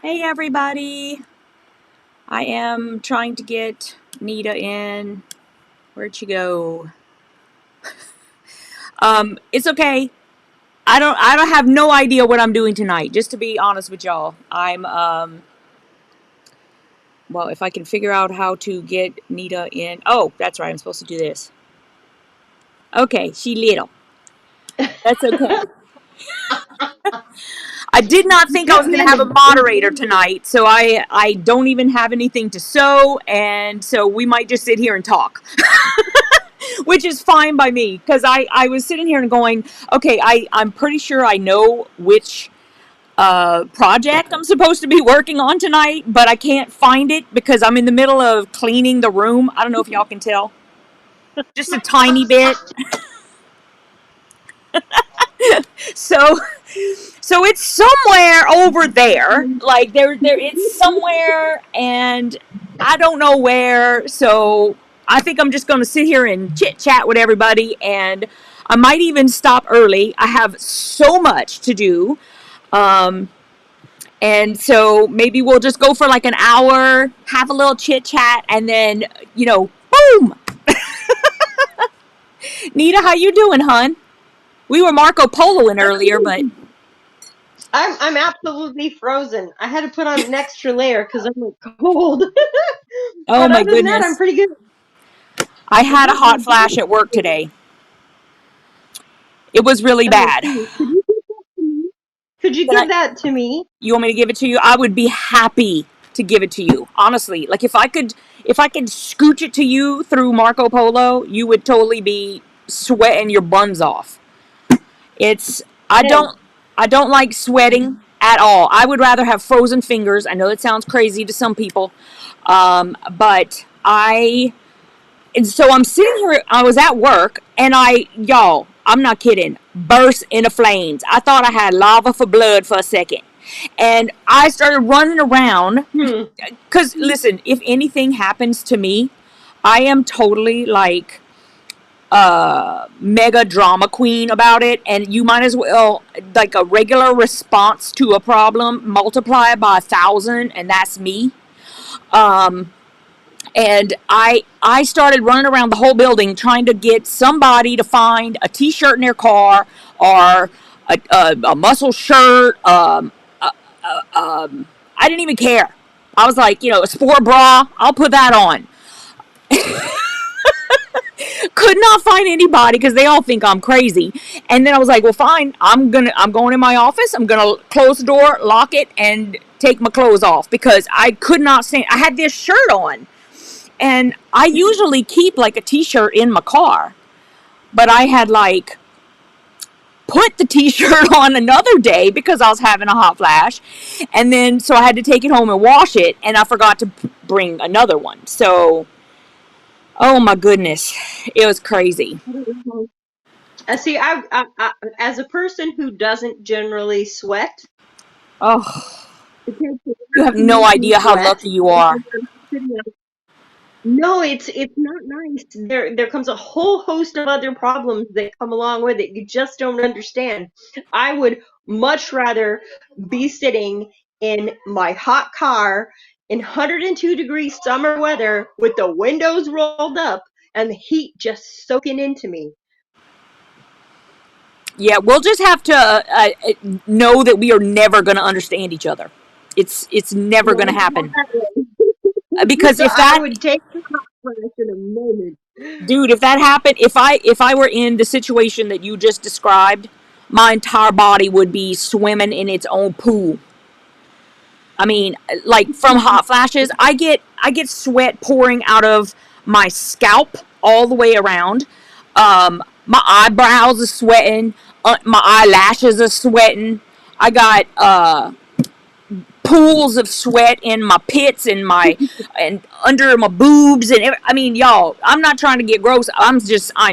Hey everybody, I am trying to get Nita in. Where'd she go? It's okay. I don't have no idea what I'm doing tonight, just to be honest with y'all. I'm well, if I can figure out how to get Nita in. Oh, that's right, I'm supposed to do this. Okay, she little. That's okay. I did not think I was going to have a moderator tonight, so I don't even have anything to sew, and so we might just sit here and talk. Which is fine by me, because I was sitting here and going, okay, I'm pretty sure I know which project I'm supposed to be working on tonight, but I can't find it because I'm in the middle of cleaning the room. I don't know if y'all can tell. Just a tiny bit. So it's somewhere over there. Like it's somewhere, and I don't know where. So I think I'm just going to sit here and chit chat with everybody, and I might even stop early. I have so much to do. And so maybe we'll just go for like an hour, have a little chit chat, and then, boom. Nita, how you doing, hun? We were Marco Poloing earlier, but I'm absolutely frozen. I had to put on an extra layer because I'm cold. oh my other than that, goodness, I'm pretty good. I had a hot flash at work today. It was really bad. Could you give that to me? You want me to give it to you? I would be happy to give it to you. Honestly, like if I could scooch it to you through Marco Polo, you would totally be sweating your buns off. I don't like sweating at all. I would rather have frozen fingers. I know that sounds crazy to some people, but and so I'm sitting here. I was at work, and y'all, I'm not kidding, burst into flames. I thought I had lava for blood for a second, and I started running around. Because listen, if anything happens to me, I am totally like mega drama queen about it, and you might as well, like, a regular response to a problem, multiply it by 1,000, and that's me. And I started running around the whole building trying to get somebody to find a t-shirt in their car, or a muscle shirt. I didn't even care. I was like, a sport bra, I'll put that on. Could not find anybody because they all think I'm crazy. And then I was like, well, fine. I'm going in my office. I'm going to close the door, lock it, and take my clothes off because I could not stand. I had this shirt on, and I usually keep like a t-shirt in my car, but I had like put the t-shirt on another day because I was having a hot flash, and then so I had to take it home and wash it, and I forgot to bring another one. So oh my goodness, it was crazy. See, I as a person who doesn't generally sweat, oh, you have no idea how lucky you are. No, it's not nice. There comes a whole host of other problems that come along with it. You just don't understand. I would much rather be sitting in my hot car in 102-degree summer weather with the windows rolled up and the heat just soaking into me. Yeah, we'll just have to know that we are never going to understand each other. It's never going to happen. Because if I that, would take the hot flash in a moment. dude, if that happened, if I were in the situation that you just described, my entire body would be swimming in its own pool. I mean, like from hot flashes, I get sweat pouring out of my scalp all the way around. My eyebrows are sweating. My eyelashes are sweating. I got pools of sweat in my pits and under my boobs I mean, y'all, I'm not trying to get gross. I'm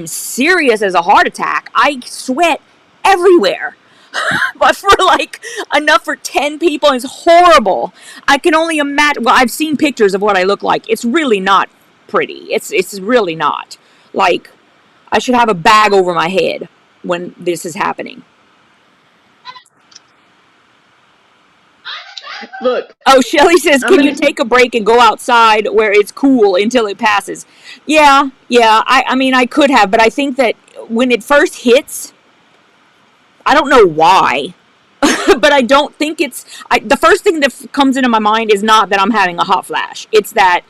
serious as a heart attack. I sweat everywhere. But for like enough for 10 people is horrible. I can only imagine. Well, I've seen pictures of what I look like. It's really not pretty. It's really not. Like, I should have a bag over my head when this is happening. Look. Oh, Shelly says, can you take a break and go outside where it's cool until it passes? Yeah. I mean, I could have, but I think that when it first hits, I don't know why, but I don't think the first thing that comes into my mind is not that I'm having a hot flash. It's that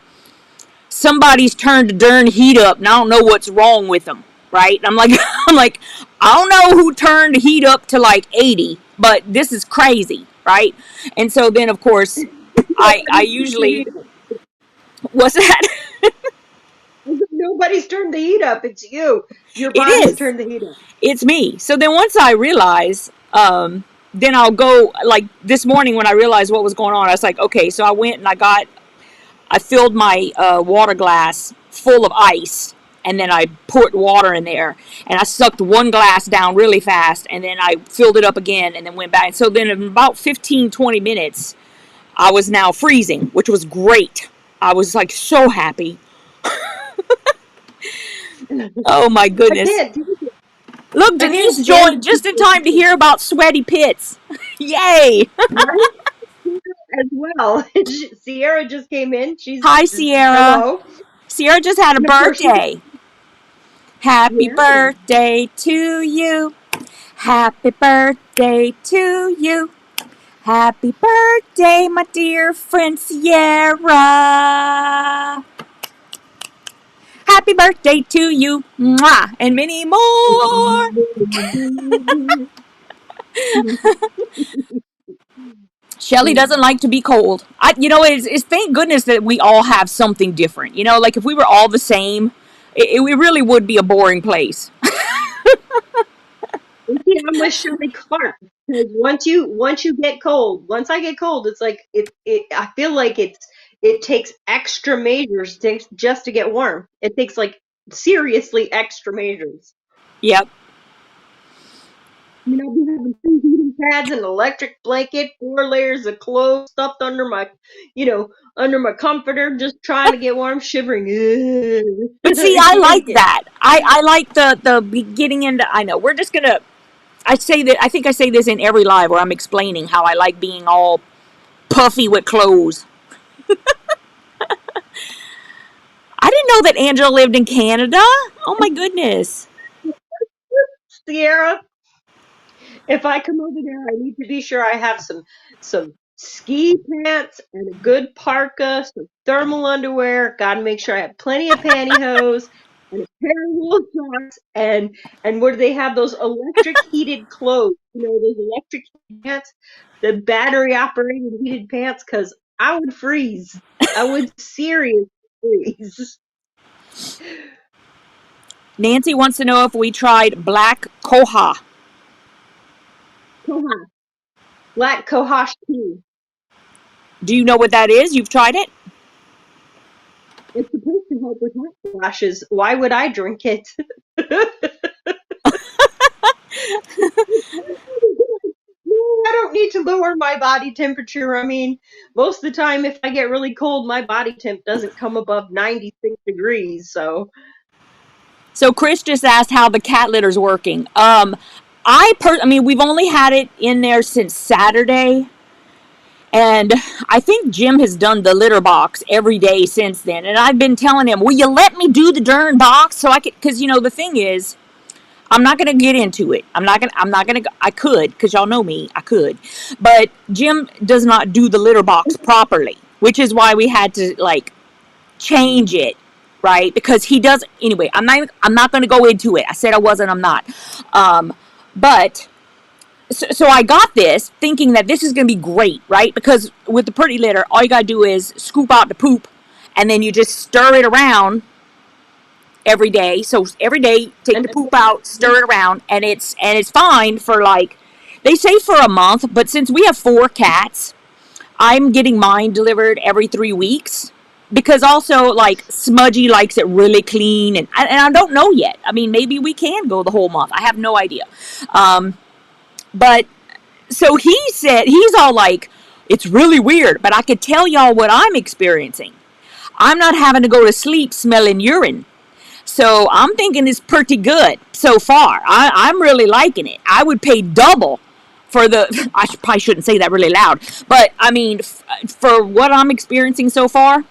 somebody's turned the darn heat up and I don't know what's wrong with them, right? I'm like, I don't know who turned the heat up to like 80, but this is crazy, right? And so then, of course, I usually, what's that? Nobody's turned the heat up. It's you. Your It body's is. turned the heat up. It's me. So then once I realize, then I'll go, like this morning when I realized what was going on, I was like, okay, so I went and I filled my water glass full of ice, and then I poured water in there, and I sucked one glass down really fast, and then I filled it up again, and then went back. And so then in about 15-20 minutes, I was now freezing, which was great. I was like so happy. Oh my goodness. Look, Denise joined just in time to hear about sweaty pits. Yay! As well. Sierra just came in. Hi, Sierra. Hello. Sierra just had a birthday. Happy birthday to you. Happy birthday to you. Happy birthday, my dear friend Sierra. Happy birthday to you. Mwah, and many more. Shelly doesn't like to be cold. It's thank goodness that we all have something different. You know, like if we were all the same, it really would be a boring place. I'm with Shelly Clark. Because once you get cold, once I get cold, it's like I feel like it takes extra measures just to get warm. It takes like seriously extra measures. Yep. You know, we have 2 heating pads, an electric blanket, 4 layers of clothes stuffed under my comforter, just trying to get warm, shivering. But see, I like that. I like the getting into. I know we're just gonna. I think I say this in every live where I'm explaining how I like being all puffy with clothes. I didn't know that Angela lived in Canada. Oh my goodness. Sierra, if I come over there, I need to be sure I have some ski pants and a good parka, some thermal underwear. Gotta make sure I have plenty of pantyhose and a pair of wool socks and where they have those electric heated clothes, you know, those electric pants, the battery operated heated pants, because I would freeze. I would seriously freeze. Nancy wants to know if we tried black koha. Koha. Black Kohash tea. Do you know what that is? You've tried it? It's supposed to help with hot flashes. Why would I drink it? I don't need to lower my body temperature. I mean, most of the time, if I get really cold, my body temp doesn't come above 96 degrees. So Chris just asked how the cat litter's working. I mean, we've only had it in there since Saturday, And I think Jim has done the litter box every day since then. And I've been telling him, will you let me do the darn box so I could, because, you know, the thing is, I'm not going to get into it. I could, because y'all know me, I could. But Jim does not do the litter box properly, which is why we had to, like, change it, right? Because he does, anyway, I'm not going to go into it. I said I wasn't, I'm not. But, so I got this thinking that this is going to be great, right? Because with the pretty litter, all you got to do is scoop out the poop, and then you just stir it around every day. So every day, take the poop out, stir it around, and it's fine for, like, they say for a month, but since we have 4 cats, I'm getting mine delivered every 3 weeks. Because also, like, Smudgy likes it really clean, and I don't know yet. I mean, maybe we can go the whole month. I have no idea. But, so he said, he's all like, it's really weird, but I could tell y'all what I'm experiencing. I'm not having to go to sleep smelling urine. So I'm thinking it's pretty good so far. I'm really liking it. I would pay double for the, I probably shouldn't say that really loud, but I mean, for what I'm experiencing so far,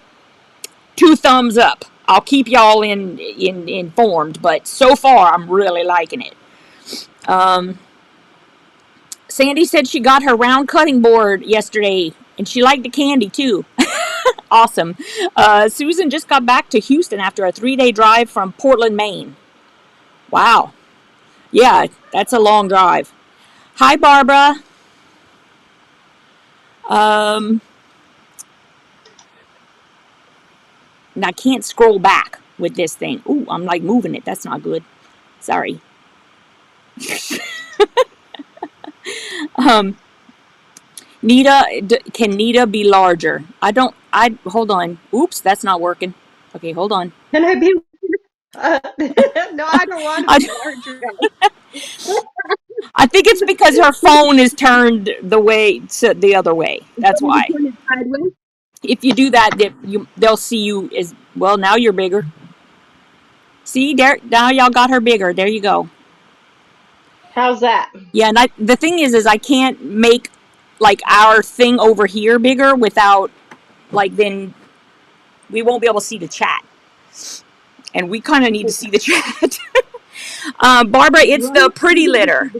2 thumbs up. I'll keep y'all informed, but so far I'm really liking it. Sandy said she got her round cutting board yesterday, and she liked the candy too. Awesome. Susan just got back to Houston after a 3-day drive from Portland, Maine. Wow. Yeah, that's a long drive. Hi, Barbara. And I can't scroll back with this thing. Ooh, I'm like moving it. That's not good. Sorry. Nita, can Nita be larger? Hold on. Oops, that's not working. Okay, hold on. Can I be? No, I don't want to be larger. I think it's because her phone is turned the other way. That's why. If you do that, they'll see you as well. Now you're bigger. See, there. Now y'all got her bigger. There you go. How's that? Yeah, and the thing is I can't make, like, our thing over here bigger without, like, then we won't be able to see the chat. And we kind of need to see the chat. Barbara, it's the pretty litter.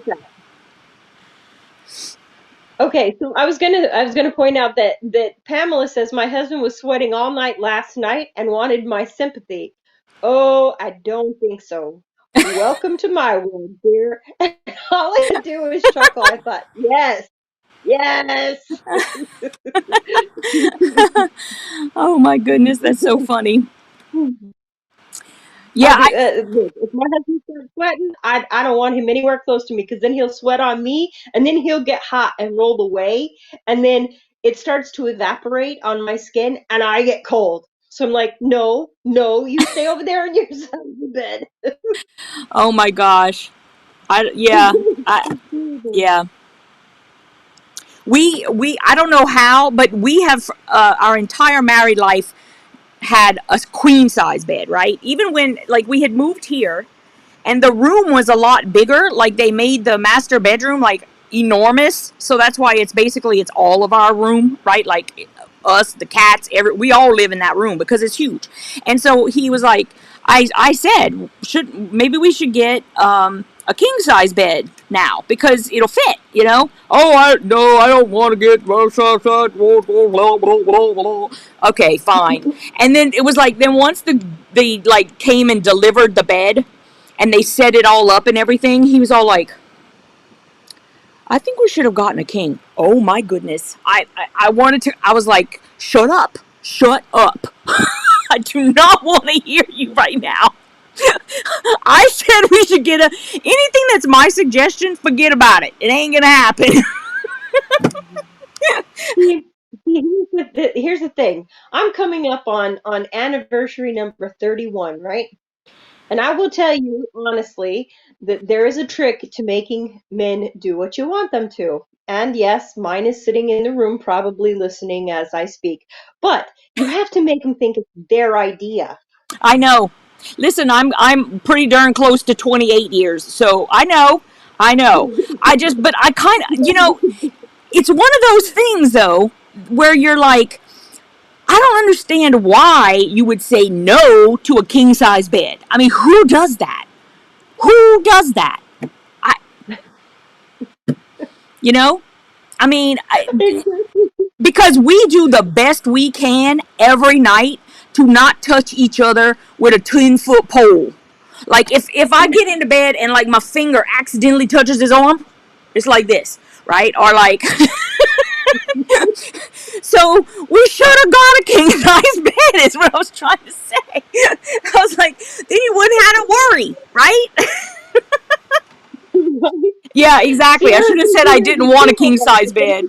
Okay, so I was gonna point out that Pamela says my husband was sweating all night last night and wanted my sympathy. Oh, I don't think so. Welcome to my world, dear. And all I could do was chuckle. I thought, yes. Oh my goodness, that's so funny. Yeah, if my husband starts sweating, I don't want him anywhere close to me because then he'll sweat on me and then he'll get hot and roll away and then it starts to evaporate on my skin and I get cold. So I'm like, no, you stay over there in your son's bed. Oh my gosh. Yeah. I don't know how, but we have our entire married life had a queen size bed, right? Even when, like, we had moved here and the room was a lot bigger, like they made the master bedroom like enormous, so that's why it's all of our room, right? Like us, the cats, we all live in that room because it's huge. And so he was like, I said, maybe we should get a king size bed now because it'll fit, you know. Oh, I don't want to get. Okay, fine. And then it was like, then once they like came and delivered the bed, and they set it all up and everything, he was all like, I think we should have gotten a king. Oh my goodness. I wanted to, I was like, shut up. I do not want to hear you right now. I said we should get anything that's my suggestion, forget about it. It ain't gonna happen. Here's the thing. I'm coming up on anniversary number 31, right? And I will tell you honestly that there is a trick to making men do what you want them to. And yes, mine is sitting in the room, probably listening as I speak. But you have to make them think it's their idea. I know. Listen, I'm pretty darn close to 28 years, so I know. But I kind of, it's one of those things, though. where you're like, I don't understand why you would say no to a king size bed. I mean, who does that? Who does that? I, you know, I mean, because we do the best we can every night to not touch each other with a 10-foot pole. Like if I get into bed and like my finger accidentally touches his arm, it's like this, right? Or like, so we should have got a king size bed. Is what I was trying to say. I was like, then you wouldn't have to worry, right? Yeah, exactly. I should have said I didn't want a king size bed.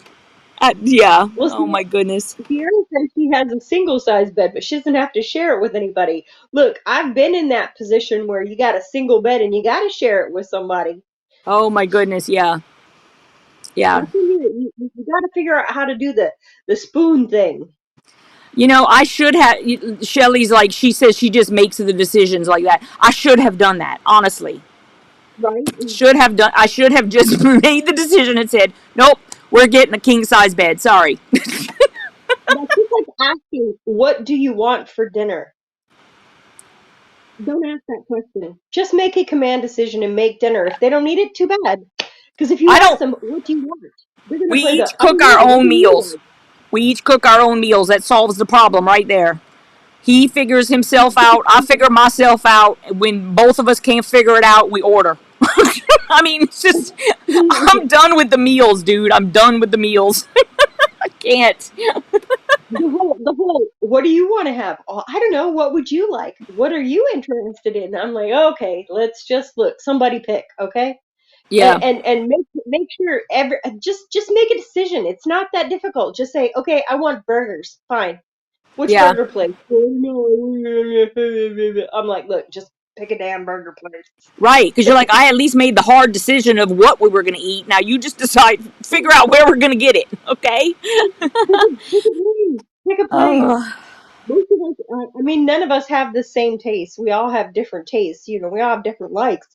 Yeah. Well, Oh my goodness. Sierra says she has a single size bed, but she doesn't have to share it with anybody. Look, I've been in that position where you got a single bed and you got to share it with somebody. Oh my goodness. Yeah. Yeah. That's when you got to figure out how to do the spoon thing. You know, I should have. Shelly's like, she says she just makes the decisions like that. I should have done that, honestly. Right? Should have done. I should have just made the decision and said, nope, we're getting a king size bed. Sorry. That's just like asking, what do you want for dinner? Don't ask that question. Just make a command decision and make dinner. If they don't need it, too bad. Because if you I ask don't. them, what do you want? They're going to We play each I don't cook know, our what own do you meals. want? We each cook our own meals. That solves the problem right there. He figures himself out. I figure myself out. When both of us can't figure it out, we order. I mean, it's just, I'm done with the meals, dude. I'm done with the meals. I can't. The whole, what do you want to have? Oh, I don't know. What would you like? What are you interested in? I'm like, okay, let's just look. Somebody pick, okay? Yeah. And make sure just make a decision. It's not that difficult. Just say, okay, I want burgers. Fine. Which Yeah. burger place? Oh, no. I'm like, look, just pick a damn burger place. Right. Because you're like, I at least made the hard decision of what we were going to eat. Now you just decide, figure out where we're going to get it. Okay. Pick a place. Pick a place. Most of us, I mean, none of us have the same taste. We all have different tastes. You know, we all have different likes.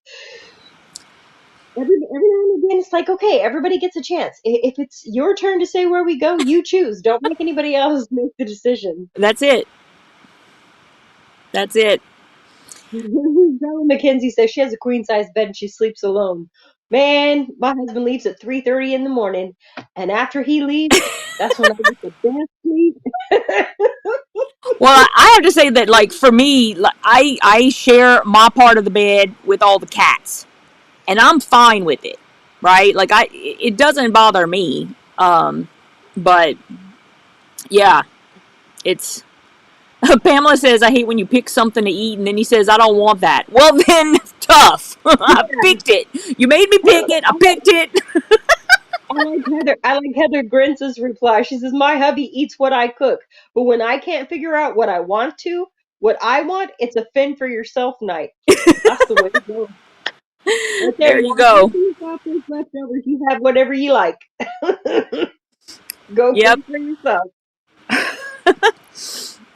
Every now and again, it's like, okay, everybody gets a chance. If it's your turn to say where we go, you choose. Don't make anybody else make the decision. That's it. That's it. Bella McKenzie says she has a queen size bed and she sleeps alone. Man, my husband leaves at 3:30 in the morning, and after he leaves, that's when I get the best sleep. Well, I have to say that, like, for me, like, I share my part of the bed with all the cats, and I'm fine with it, right? Like, it doesn't bother me. But yeah, it's. Pamela says, I hate when you pick something to eat and then he says, I don't want that. Well, then, tough. I picked it. You made me pick it. I picked it. I like Heather Grintz's reply. She says, my hubby eats what I cook, but when I can't figure out what I want, it's a fend for yourself night. That's the way to go. Right There you go. Leftovers, you have whatever you like. Go Yep. fend for yourself.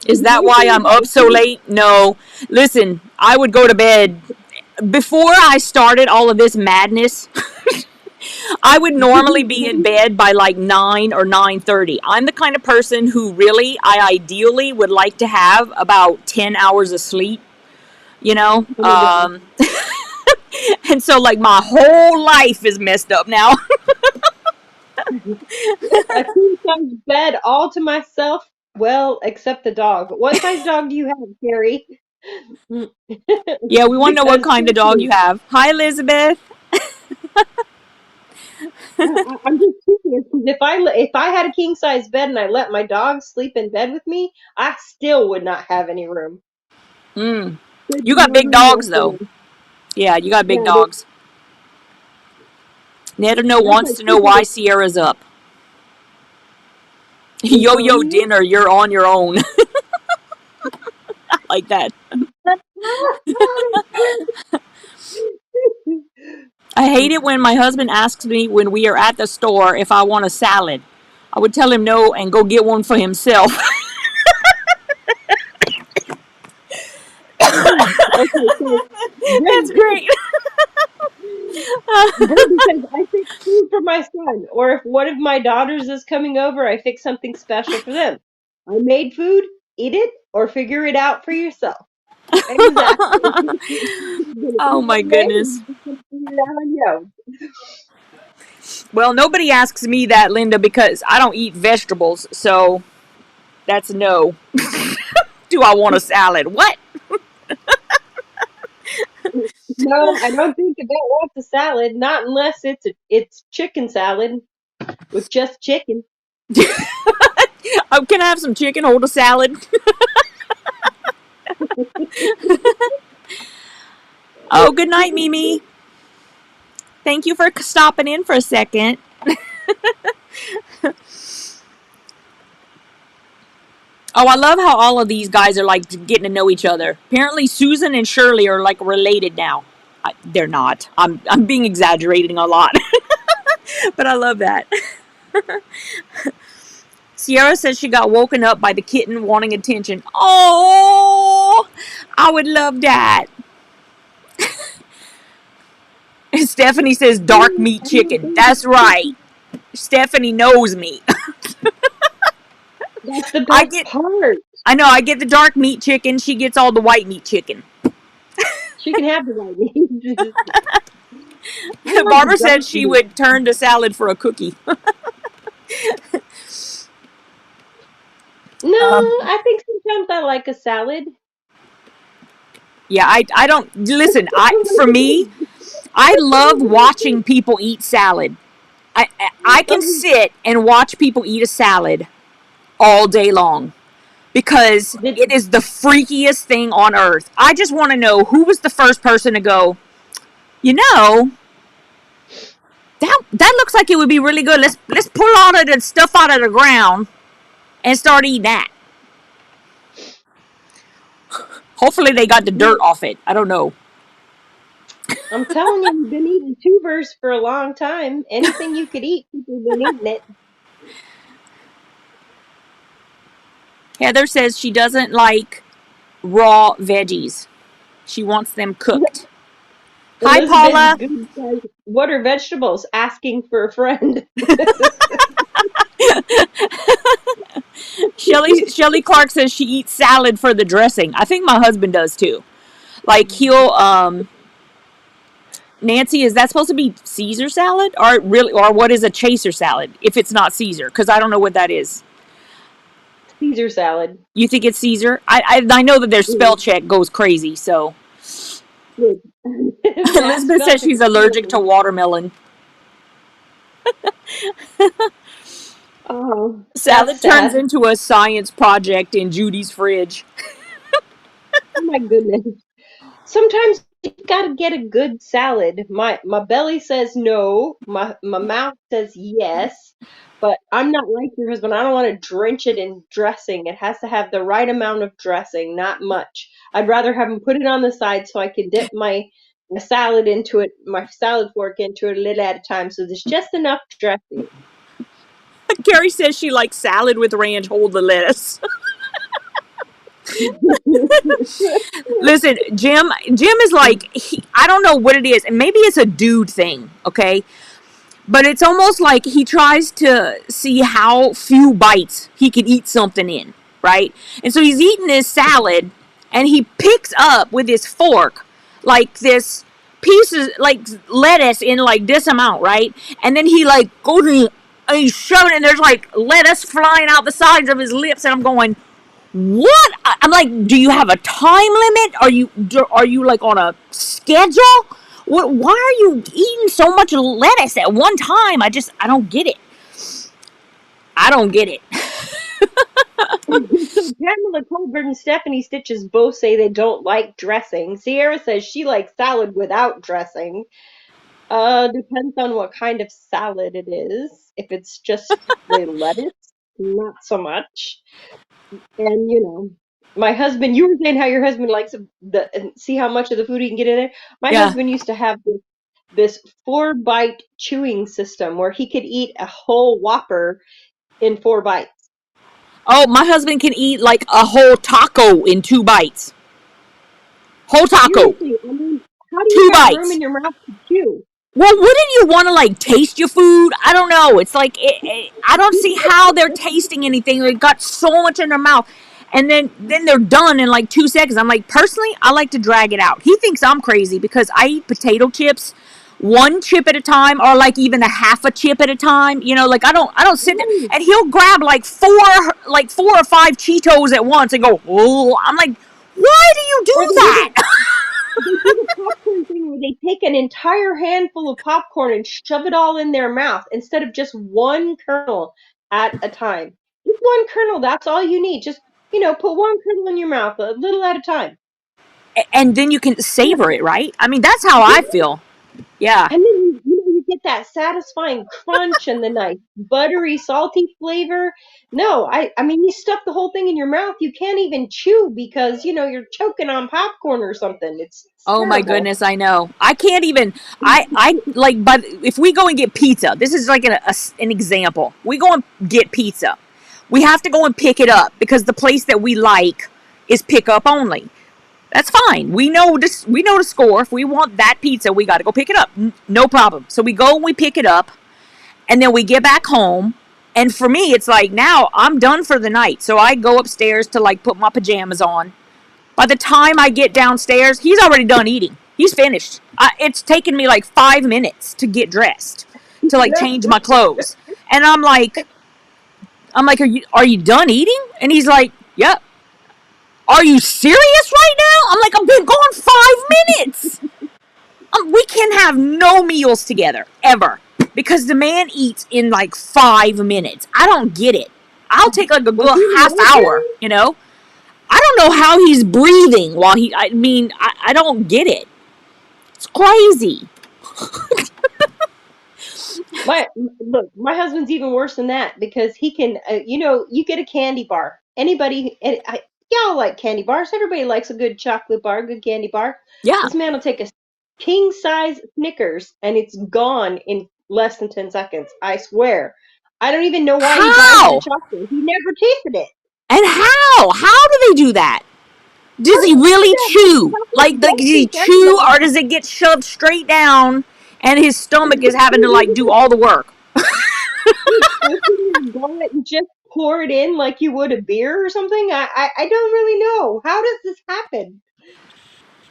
Is that why I'm up so late? No. Listen, I would go to bed. Before I started all of this madness, I would normally be in bed by like 9 or 9:30. I'm the kind of person who really, I ideally would like to have about 10 hours of sleep, you know? And so, like, my whole life is messed up now. A queen size bed all to myself. Well, except the dog. What size dog do you have, Carrie? Yeah, we want to know what kind of dog you have. Hi, Elizabeth. I'm just curious because if I had a king size bed and I let my dog sleep in bed with me, I still would not have any room. You got big dogs, though. Yeah, you got big dogs. Neto wants to know why Sierra's up. Yo dinner, you're on your own. I like that. I hate it when my husband asks me when we are at the store if I want a salad. I would tell him no and go get one for himself. Okay, so that's great. Because I think food for my son. Or if one of my daughters is coming over, I fix something special for them. I made food, eat it, or figure it out for yourself. Exactly. Oh my goodness. Figure it out on your own. Well, nobody asks me that, Linda, because I don't eat vegetables, so that's no. Do I want a salad? What? No, I don't think Yvette wants a salad, not unless it's chicken salad with just chicken. Oh, can I have some chicken? Hold a salad. Oh, good night, Mimi. Thank you for stopping in for a second. Oh, I love how all of these guys are like getting to know each other. Apparently, Susan and Shirley are like related now. They're not. I'm being exaggerating a lot, but I love that. Sierra says she got woken up by the kitten wanting attention. Oh, I would love that. Stephanie says dark meat chicken. That's right. Stephanie knows me. That's the best part. I know, I get the dark meat chicken. She gets all the white meat chicken. She can have the white meat. Barbara said she would turn to salad for a cookie. No, I think sometimes I like a salad. Yeah, I don't listen. For me, I love watching people eat salad. I can sit and watch people eat a salad all day long because it is the freakiest thing on earth. I just want to know who was the first person to go, you know, that looks like it would be really good. Let's pull all of the stuff out of the ground and start eating that. Hopefully they got the dirt off it. I don't know. I'm telling you, you've been eating tubers for a long time. Anything you could eat, people have been eating it. Heather says she doesn't like raw veggies. She wants them cooked. Hi, Paula. Says, what are vegetables? Asking for a friend. Shelly Clark says she eats salad for the dressing. I think my husband does too. Like he'll Nancy, is that supposed to be Caesar salad or what is a chaser salad if it's not Caesar? Because I don't know what that is. Caesar salad. You think it's Caesar? I know that their spell check goes crazy. So Elizabeth says she's allergic to watermelon. Oh, salad turns into a science project in Judy's fridge. Oh my goodness. Sometimes you gotta get a good salad. My belly says no. My mouth says yes. But I'm not like your husband. I don't want to drench it in dressing. It has to have the right amount of dressing, not much. I'd rather have him put it on the side so I can dip my salad into it, my salad fork into it a little at a time. So there's just enough dressing. Carrie says she likes salad with ranch. Hold the lettuce. Listen, Jim is like, I don't know what it is, and maybe it's a dude thing, okay? But it's almost like he tries to see how few bites he can eat something in, right? And so he's eating his salad, and he picks up with his fork like this pieces like lettuce in like this amount, right? And then he like goes and he's shoving it, and there's like lettuce flying out the sides of his lips, and I'm going, what? I'm like, do you have a time limit? Are you like on a schedule? What? Why are you eating so much lettuce at one time? I don't get it. I don't get it. So Pamela Colbert and Stephanie Stitches both say they don't like dressing. Sierra says she likes salad without dressing. Depends on what kind of salad it is. If it's just the lettuce, not so much. And my husband, you were saying how your husband likes see how much of the food he can get in there. My husband used to have this 4-bite chewing system where he could eat a whole Whopper in 4 bites. Oh, my husband can eat like a whole taco in 2 bites. Whole taco. Seriously, I mean, how do you have room in your mouth to chew? Well, wouldn't you want to like taste your food? I don't know. It's like I don't see how they're tasting anything. They got so much in their mouth, and then they're done in like 2 seconds. I'm like, personally, I like to drag it out. He thinks I'm crazy because I eat potato chips, one chip at a time, or like even a half a chip at a time. You know, like I don't sit there, Right. and he'll grab like four or five Cheetos at once and go, oh, I'm like, why do you Or do that? they do the popcorn thing where they take an entire handful of popcorn and shove it all in their mouth instead of just one kernel at a time. Just one kernel, that's all you need. Just, put one kernel in your mouth, a little at a time. And then you can Yeah. savor it, right? I mean, that's how I Yeah. feel. Yeah. And then you get that satisfying crunch and the nice buttery, salty flavor. No, I mean you stuff the whole thing in your mouth. You can't even chew because you're choking on popcorn or something. It's Oh my terrible. goodness, I know. I can't even. I like. But if we go and get pizza, this is like an example. We go and get pizza. We have to go and pick it up because the place that we like is pick up only. That's fine. We know this. We know the score. If we want that pizza, we got to go pick it up. No problem. So we go and we pick it up, and then we get back home. And for me, it's like now I'm done for the night. So I go upstairs to like put my pajamas on. By the time I get downstairs, he's already done eating. He's finished. It's taken me like 5 minutes to get dressed, to like change my clothes, and I'm like, are you done eating? And he's like, yep. Are you serious right now? I'm like, I've been gone 5 minutes. We can have no meals together ever because the man eats in like 5 minutes. I don't get it. I'll take like a Was good he half hour, military? you know? I don't know how he's breathing while I mean, I don't get it. It's crazy. My husband's even worse than that because he can, you get a candy bar. Y'all like candy bars. Everybody likes a good chocolate bar, a good candy bar. Yeah. This man will take a king size Snickers and it's gone in less than 10 seconds. I swear. I don't even know why he buys it in How? chocolate. He never tasted it. And how? How do they do that? How Does do he you do really that? chew? Chocolate Like don't does he taste chew everybody. or does it get shoved straight down and his stomach is having to like do all the work? You open your gullet and just pour it in like you would a beer or something? I don't really know. How does this happen?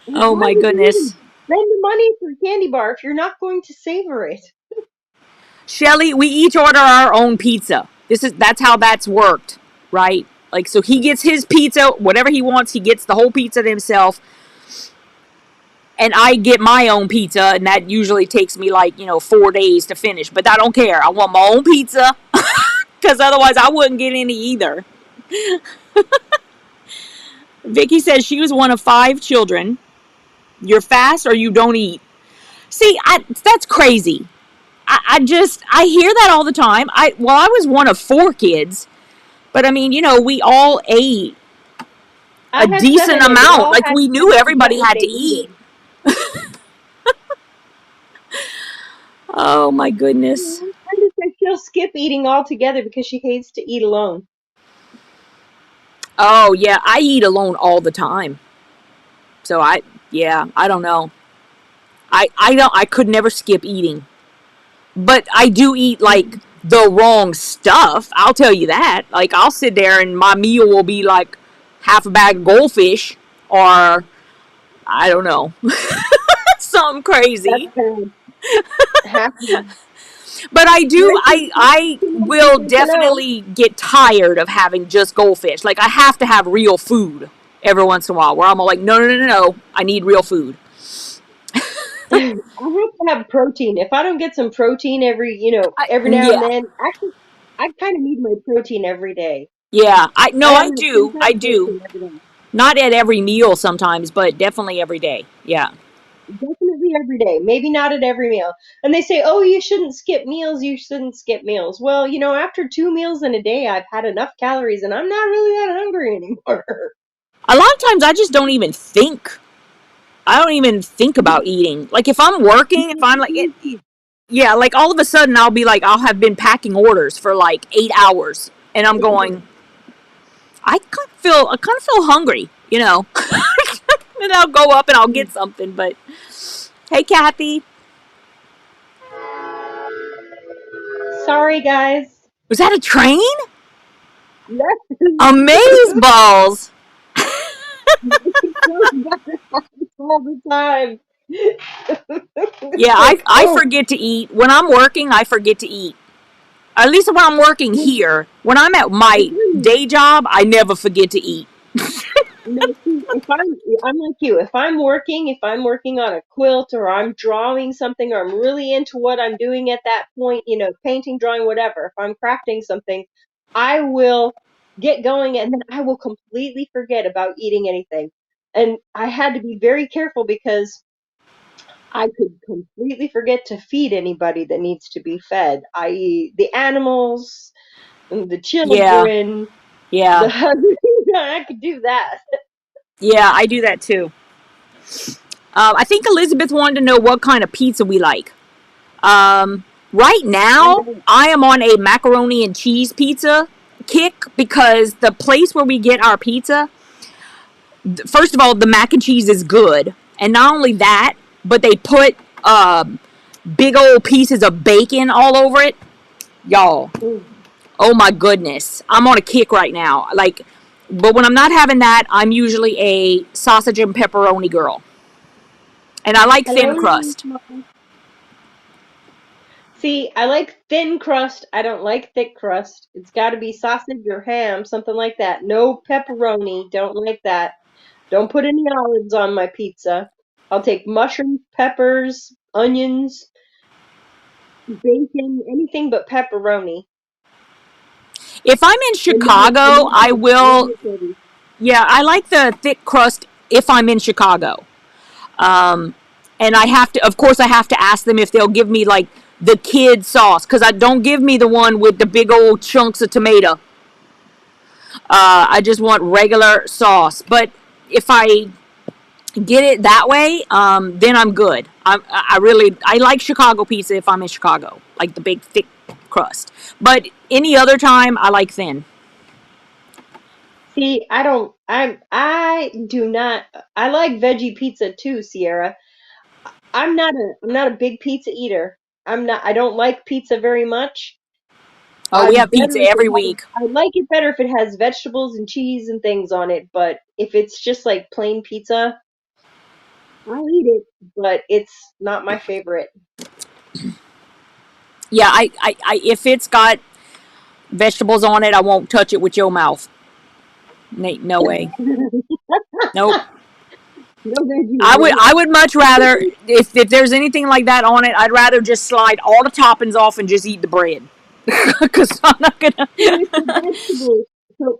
Like, Oh why my would you goodness. even spend the money for a candy bar if you're not going to savor it? Shelly, we each order our own pizza. That's how that's worked, right? Like so he gets his pizza, whatever he wants, he gets the whole pizza to himself. And I get my own pizza, and that usually takes me like 4 days to finish. But I don't care. I want my own pizza because otherwise I wouldn't get any either. Vicky says she was one of 5 children. You're fast or you don't eat. See, that's crazy. I hear that all the time. I was one of 4 kids, but I mean, we all ate I a had decent 7 and they amount. all Like had we to knew get everybody what had they to eat. needed. Oh my goodness. I just said she'll skip eating altogether because she hates to eat alone. Oh yeah, I eat alone all the time. So yeah, I don't know. I don't. I could never skip eating, but I do eat like the wrong stuff. I'll tell you that. Like I'll sit there and my meal will be like half a bag of goldfish, or I don't know, something That's crazy. happening. But I do. Drinking I too much will H&O. definitely get tired of having just goldfish. Like I have to have real food every once in a while. Where I'm like, no, no, no, no, no. I need real food. I have to have protein. If I don't get some protein every now and Yeah, then, actually, I kind of need my protein every day. yeah. I I no, have I my do. I 10 pound do. protein every day. Not at every meal sometimes, but definitely every day. Yeah. Definitely every day. Maybe not at every meal. And they say, oh, you shouldn't skip meals. You shouldn't skip meals. Well, after 2 meals in a day, I've had enough calories and I'm not really that hungry anymore. A lot of times I just don't even think. I don't even think about eating. Like if I'm working, if I'm like yeah, like all of a sudden I'll be like I'll have been packing orders for like 8 hours, and I'm going. I kind of feel hungry. And I'll go up and I'll get something. But hey, Kathy. Sorry, guys. Was that a train? Yes. Amaze balls. All the time. Yeah, Like, I forget to eat. When I'm working, I forget to eat. At least when I'm working here. When I'm at my day job, I never forget to eat. no, see, if I'm like you. If I'm working on a quilt or I'm drawing something or I'm really into what I'm doing at that point, painting, drawing, whatever. If I'm crafting something, I will get going and then I will completely forget about eating anything. And I had to be very careful because I could completely forget to feed anybody that needs to be fed, i.e., the animals, the Yeah, children, the yeah, husband. I could do that. yeah, I do that too. I think Elizabeth wanted to know what kind of pizza we like. Right I now, don't. I am on a macaroni and cheese pizza kick because the place where we get our pizza, first of all, the mac and cheese is good. And not only that, but they put big old pieces of bacon all over it. Y'all, Mm. oh my goodness. I'm on a kick right now. Like, but when I'm not having that, I'm usually a sausage and pepperoni girl. And I like thin Hello, crust. Niesel. See, I like thin crust. I don't like thick crust. It's got to be sausage or ham, something like that. No pepperoni. Don't like that. Don't put any olives on my pizza. I'll take mushrooms, peppers, onions, bacon, anything but pepperoni. If I'm in And Chicago, that's I it. No will. utilities. Yeah, I like the thick crust if I'm in Chicago. And I have to, of course, I have to ask them if they'll give me like the kid sauce because I don't give me the one with the big old chunks of tomato. I just want regular sauce. But if I get it that way, then I'm good. I like Chicago pizza if I'm in Chicago, like the big thick crust. But any other time, I like thin. See, I do not, I like veggie pizza too, Sierra. I'm not a big pizza eater. I don't like pizza very much. Oh, we have pizza every week. I like it better if it has vegetables and cheese and things on it, but if it's just like plain pizza, I'll eat it, but it's not my favorite. Yeah, if it's got vegetables on it, I won't touch it with your mouth. Nate, no way. Nope. No veggies, right? I would much rather if there's anything like that on it, I'd rather just slide all the toppings off and just eat the bread. Because I'm not gonna. So if the vegetables,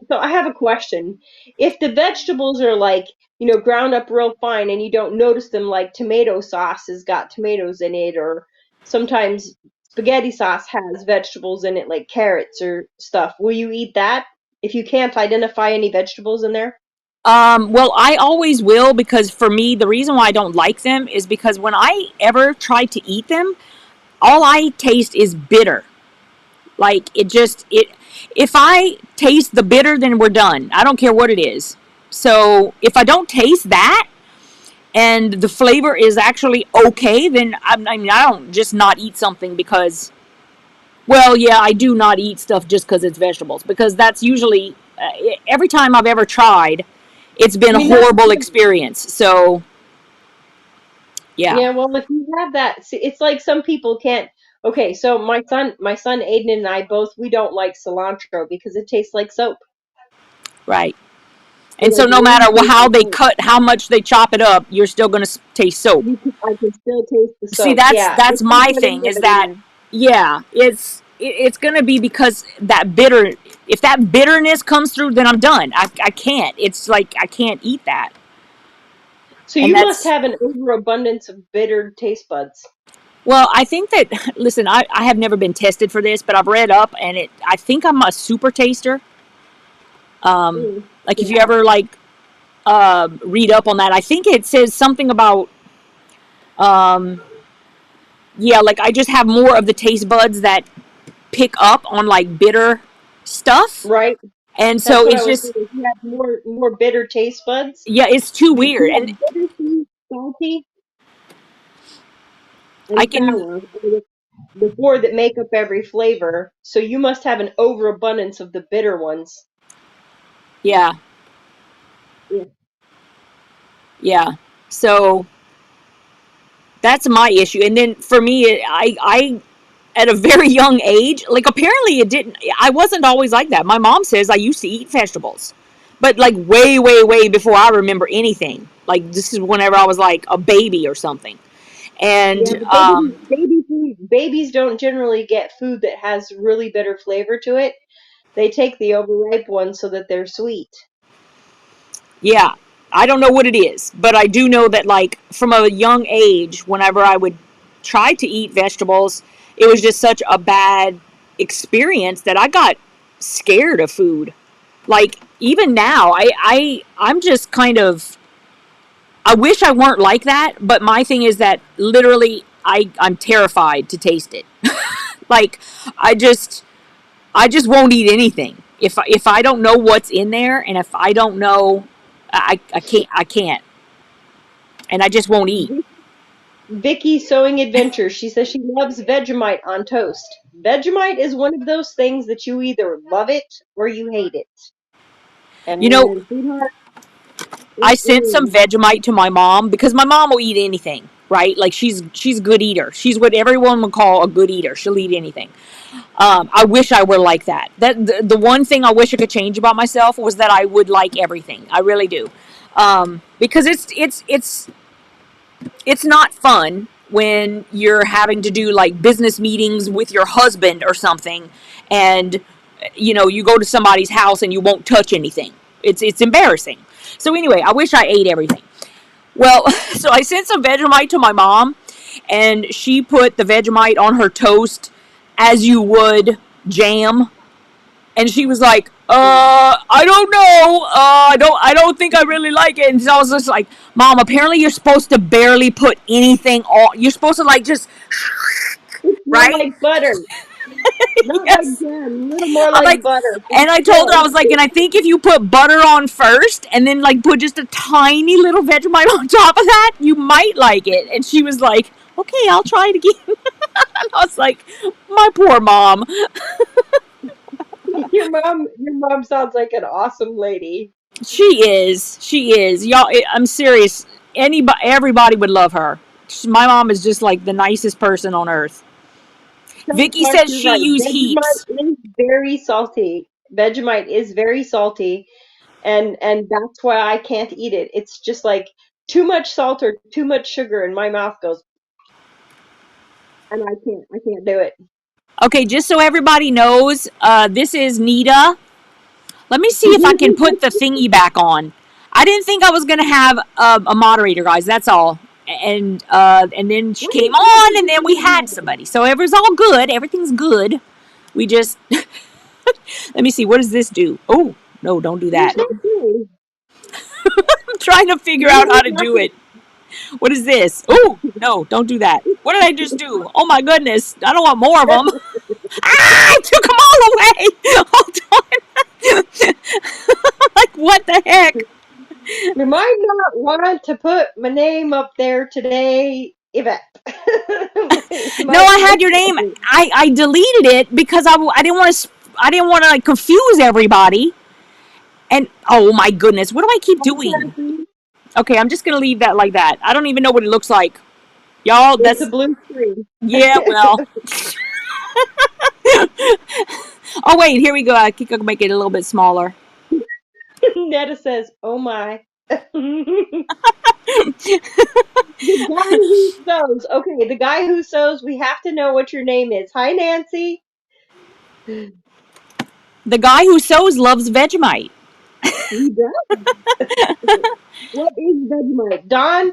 so I have a question. If the vegetables are like, ground up real fine and you don't notice them, like tomato sauce has got tomatoes in it, or sometimes spaghetti sauce has vegetables in it, like carrots or stuff, will you eat that if you can't identify any vegetables in there? Well, I always will because for me, the reason why I don't like them is because when I ever try to eat them, all I taste is bitter. Like it just it. If I taste the bitter, then we're done. I don't care what it is. So if I don't taste that, and the flavor is actually okay, then I mean, I don't just not eat something because, well, yeah, I do not eat stuff just because it's vegetables because that's usually every time I've ever tried, it's I been a mean, that's horrible experience. So, yeah, Yeah, well, if you have that, see, it's like some people can't. Okay, so my son Aiden and I both, we don't like cilantro because it tastes like soap. right. It And so, like no really matter tastes how like they soap. cut, how much they chop it up, you're still going to taste soap. I can still taste the See, soap. Yeah, that's it's just my that thing is anybody that, knows. yeah, it's going to be because that bitter. If that bitterness comes through, then I'm done. I can't. It's like I can't eat that. So And you must that's, have an overabundance of bitter taste buds. well, I think that, listen, I have never been tested for this, but I've read up and I think I'm a super taster. Mm, Like if you yeah, ever like read up on that, I think it says something about, yeah, like I just have more of the taste buds that pick up on like bitter stuff. right. And That's so what I it's was just, saying. You have more bitter taste buds. yeah, it's too You weird. have And bitter, sweet, salty, I and can, sour. before that make up every flavor. So you must have an overabundance of the bitter ones. Yeah. Yeah. Yeah. So that's my issue. And then for me, I at a very young age, like apparently it didn't, I wasn't always like that. My mom says I used to eat vegetables, but like way, way, way before I remember anything. Like this is whenever I was like a baby or something. And Yeah, but babies don't generally get food that has really bitter flavor to it. They take the overripe ones so that they're sweet. yeah, I don't know what it is, but I do know that like from a young age, whenever I would try to eat vegetables, it was just such a bad experience that I got scared of food. Like even now, I'm just kind of, I wish I weren't like that, but my thing is that literally I'm terrified to taste it. Like I just I just won't eat anything. If I don't know what's in there, and if I don't know, I can't, and I just won't eat. Vicky Sewing Adventure. She says she loves Vegemite on toast. Vegemite is one of those things that you either love it or you hate it. You know, And sweetheart, I it sent some is. Vegemite to my mom because my mom will eat anything, right? Like she's a good eater. She's what everyone would call a good eater. She'll eat anything. I wish I were like that. That the one thing I wish I could change about myself was that I would like everything. I really do, because it's not fun when you're having to do like business meetings with your husband or something, and you go to somebody's house and you won't touch anything. It's embarrassing. So anyway, I wish I ate everything. Well, so I sent some Vegemite to my mom, and she put the Vegemite on her toast as you would jam, and she was like, I don't know, I don't think I really like it. And so I was just like, Mom, apparently you're supposed to barely put anything on. You're supposed to like just, It's more right? like butter. Not like Yes. jam, a little more I'm like like, butter, but and I told her, I still. was like, and I think if you put butter on first and then like put just a tiny little Vegemite on top of that, you might like it. And she was like, okay, I'll try it again. And I was like, my poor mom. Your mom sounds like an awesome lady. She is. She is. Y'all, I'm serious. Everybody would love her. My mom is just like the nicest person on earth. So Vicky Mark, says you're she right. used Vegemite heaps. is very salty. Vegemite is very salty, and that's why I can't eat it. It's just like too much salt or too much sugar, and my mouth goes, and I can't do it. Okay, just so everybody knows, this is Nita. Let me see if I can put the thingy back on. I didn't think I was gonna have a moderator, guys. That's all. And then she What came is that on, and then we had that somebody. So it was all good. Everything's good. We just let me see. What does this do? Oh no, don't do There's that. no clue. I'm trying to figure Maybe out how it's to not do it. What is this? Oh no, don't do that. What did I just do? Oh my goodness! I don't want more of them. Ah! I took them all away. Hold on. Like what the heck? You might not want to put my name up there today, Yvette. You No, might I want had your name. to. I deleted it because I didn't want to like confuse everybody. And oh my goodness, what do I keep doing? Okay, I'm just gonna leave that like that. I don't even know what it looks like, y'all. It's a That's blue screen. yeah. Well, oh wait, here we go. I think I can make it a little bit smaller. Netta says, "Oh my." The guy who sews. Okay, the guy who sews. We have to know what your name is. Hi, Nancy. The guy who sews loves Vegemite. He does. What is Vegemite? Don,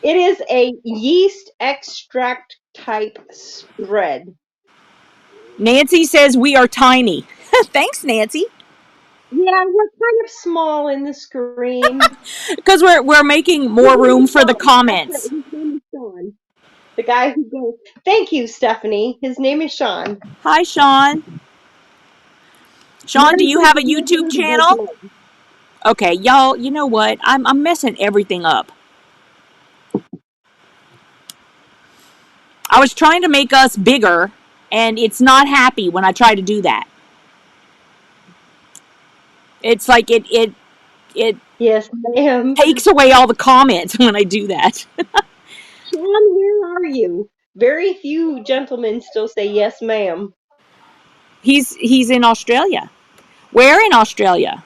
it is a yeast extract type spread. Nancy says we are tiny. Thanks, Nancy. Yeah, we're kind of small in the screen. Because we're making His more name room is for the Sean. That's right. comments. His name is Sean. The guy who goes. Thank you, Stephanie. His name is Sean. Hi, Sean. Sean, Netta do you says have a I've never YouTube heard of channel? Vegemite. Okay, y'all, you know what? I'm messing everything up. I was trying to make us bigger, and it's not happy when I try to do that. It's like it Yes, ma'am. takes away all the comments when I do that. Sean, where are you? Very few gentlemen still say yes, ma'am. He's in Australia. Where in Australia?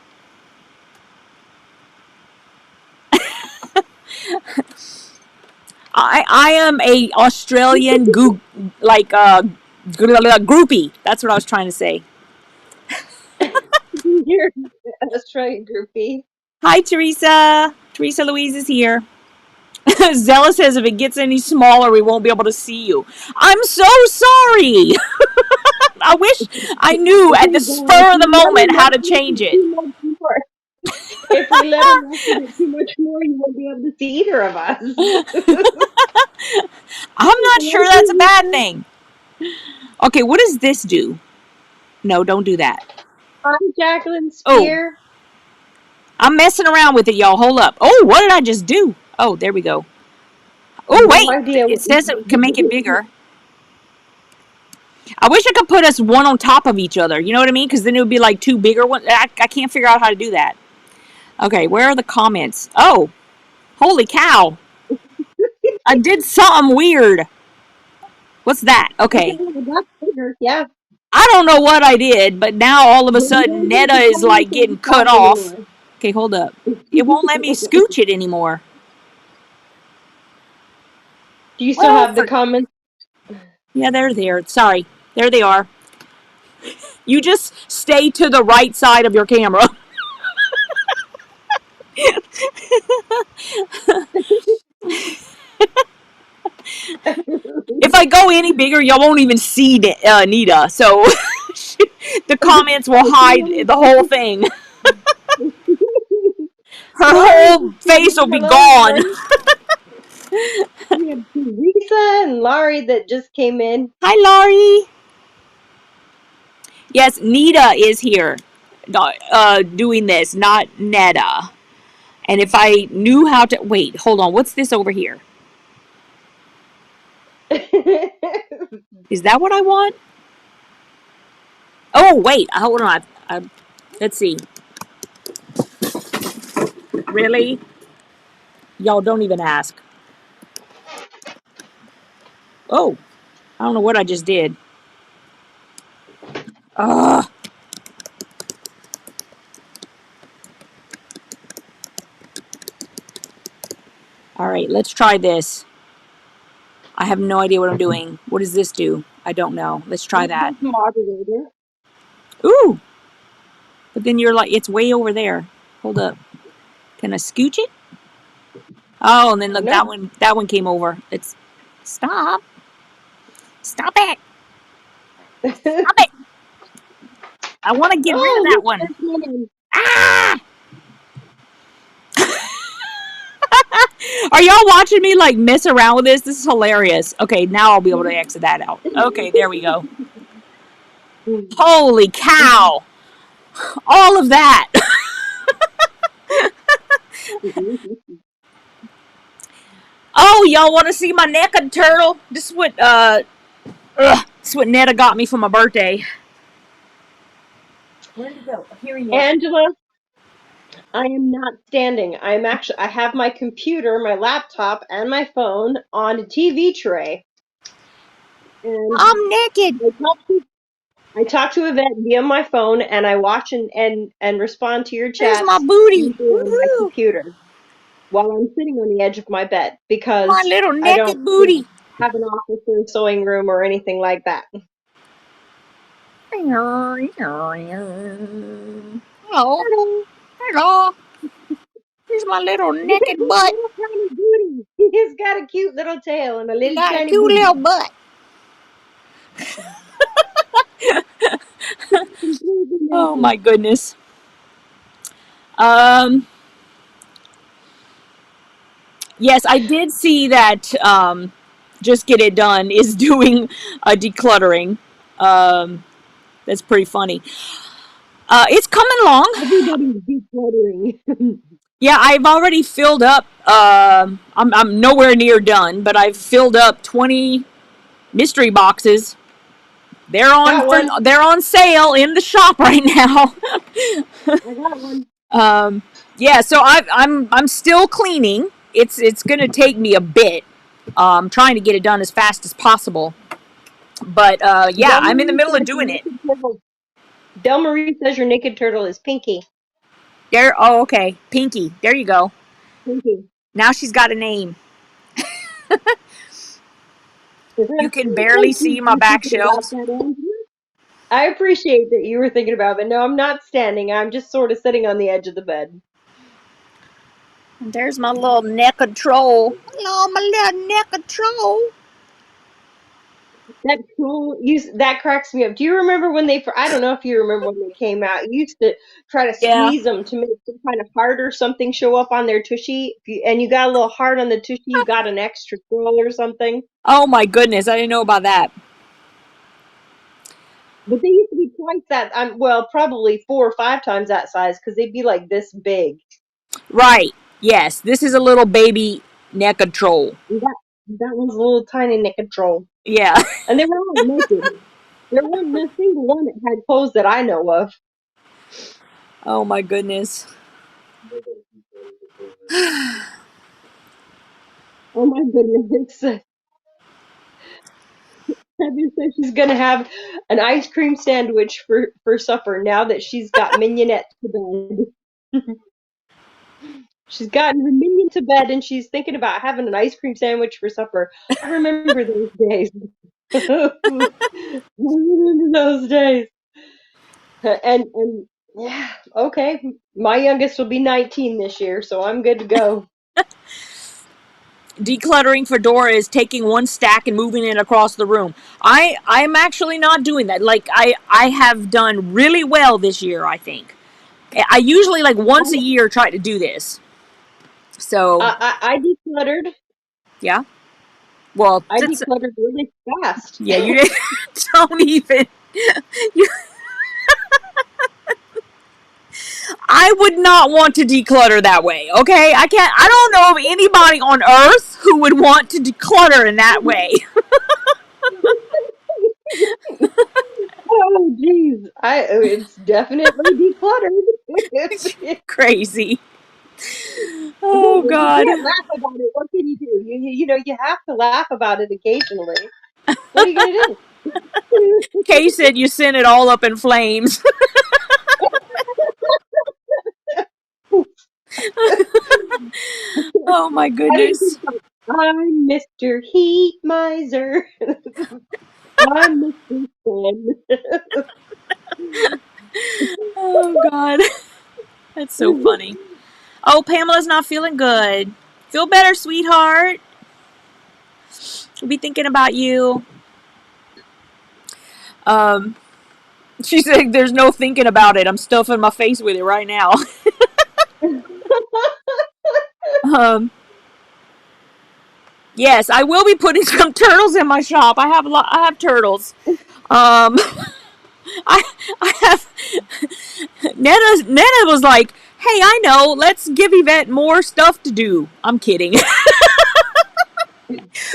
I am a Australian groupie. That's what I was trying to say. You're an Australian groupie. Hi, Teresa. Teresa Louise is here. Zella says if it gets any smaller, we won't be able to see you. I'm so sorry. I wish I knew at the spur of the moment how to change it. If we let him look at it too much more, you won't be able to see either of us. I'm not sure that's a bad thing. Okay, what does this do? No, don't do that. I'm Jacqueline Oh, Spear. I'm messing around with it, y'all. Hold up. Oh, what did I just do? Oh, there we go. Oh, No wait. idea It what says it can make it bigger. I wish I could put us one on top of each other. You know what I mean? Because then it would be like two bigger ones. I can't figure out how to do that. Okay, where are the comments? Oh, holy cow. I did something weird. What's that? Okay. That's bigger, yeah. I don't know what I did, but now all of a But we sudden don't have Netta the is like comments on getting the cut side off. anymore. Okay, hold up. It won't let me scooch it anymore. Do you still Well, have the comments? yeah, they're there. Sorry. There they are. You just stay to the right side of your camera. If I go any bigger, y'all won't even see Nita. So the comments will hide the whole thing. Her Laurie, whole face will be hello, gone. everybody. We have Teresa and Laurie that just came in. Hi, Laurie. Yes, Nita is here doing this, not Netta. And if I knew how to... Wait, hold on. What's this over here? Is that what I want? Oh, wait. Hold on. Let's see. Really? Y'all don't even ask. Oh, I don't know what I just did. Ugh. All right, let's try this. I have no idea what I'm doing. What does this do? I don't know. Let's try that. Moderator. Ooh. But then you're like, it's way over there. Hold up. Can I scooch it? Oh, and then look, No. that one came over. It's stop. Stop it. Stop it. I want to get rid of that one. Ah! Are y'all watching me like mess around with this? This is hilarious. Okay, now I'll be able to exit that out. Okay, there we go. Holy cow. All of that. Oh, y'all want to see my naked turtle? This is what Netta got me for my birthday. Where did he go? Here he is. Angela, I am not standing. I have my computer, my laptop, and my phone on a TV tray. And I'm naked. I talk to Yvette via my phone, and I watch and respond to your There's chats my booty. usually on my Woohoo. computer while I'm sitting on the edge of my bed My because little I don't naked booty. have an office or a sewing room or anything like that. Hello. Hello. Hello. Here's my little naked butt. Little tiny booty. He's got a cute little tail and a little Got a tiny cute booty. little butt. Oh my goodness. Yes, I did see that Just Get It Done is doing a decluttering. That's pretty funny. It's coming along. Everybody's decluttering. Yeah, I've already filled up. I'm nowhere near done, but I've filled up 20. mystery boxes. Got one. They're on sale in the shop right now. I got one. Yeah, so I'm still cleaning. It's gonna take me a bit. Trying to get it done as fast as possible. But yeah, Del I'm in the Marie middle of says your doing it. naked turtle. Del Marie says your naked turtle is Pinky. There. Oh, okay, Pinky. There you go. Pinky. Now she's got a name. You can barely Thank you see my for back thinking about shelves. that, Andrew. I appreciate that you were thinking about it. No, I'm not standing. I'm just sort of sitting on the edge of the bed. And there's my little naked troll. Hello, my little naked troll. That troll, that cracks me up. Do you remember when I don't know if you remember when they came out. You used to try to Yeah. squeeze them to make some kind of heart or something show up on their tushy. And you got a little heart on the tushy, you got an extra troll or something. Oh my goodness, I didn't know about that. But they used to be twice that. Well, probably 4 or 5 times that size because they'd be like this big. Right. Yes, this is a little baby naked troll. That one's a little tiny naked troll. Yeah. And they were all naked. There wasn't a single one that had clothes that I know of. Oh my goodness. Oh my goodness. Heather says she's gonna have an ice cream sandwich for supper now that she's got Mignonette to bed. She's gotten her minion to bed and she's thinking about having an ice cream sandwich for supper. I remember those days. I remember those days. And yeah, okay. My youngest will be 19 this year, so I'm good to go. Decluttering for Dora is taking one stack and moving it across the room. I'm actually not doing that. Like I have done really well this year, I think. I usually like once a year try to do this. So, I decluttered. yeah. Well, I decluttered really fast. yeah, you didn't don't even you, I would not want to declutter that way, okay? I don't know of anybody on earth who would want to declutter in that way. Oh, jeez. It's definitely decluttered. Crazy. Oh You God. can't laugh about it. What can you do? You have to laugh about it occasionally. What are you gonna do? Kay said you sent it all up in flames. Oh my goodness. I'm Mr. Heat Miser. I'm Mr. Sun. Oh God. That's so funny. Oh, Pamela's not feeling good. Feel better, sweetheart. We'll be thinking about you. She said there's no thinking about it. I'm stuffing my face with it right now. um, yes, I will be putting some turtles in my shop. I have turtles. Um, I have. Netta was like, "Hey, I know. Let's give Yvette more stuff to do." I'm kidding.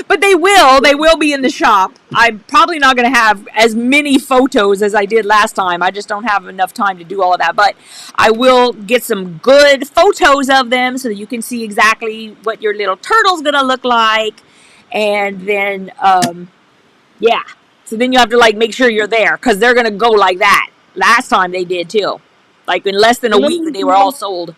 But they will be in the shop. I'm probably not going to have as many photos as I did last time. I just don't have enough time to do all of that. But I will get some good photos of them so that you can see exactly what your little turtle's going to look like. And then, yeah. So then you have to like make sure you're there because they're going to go like that. Last time they did too. Like in less than a week, they were all sold.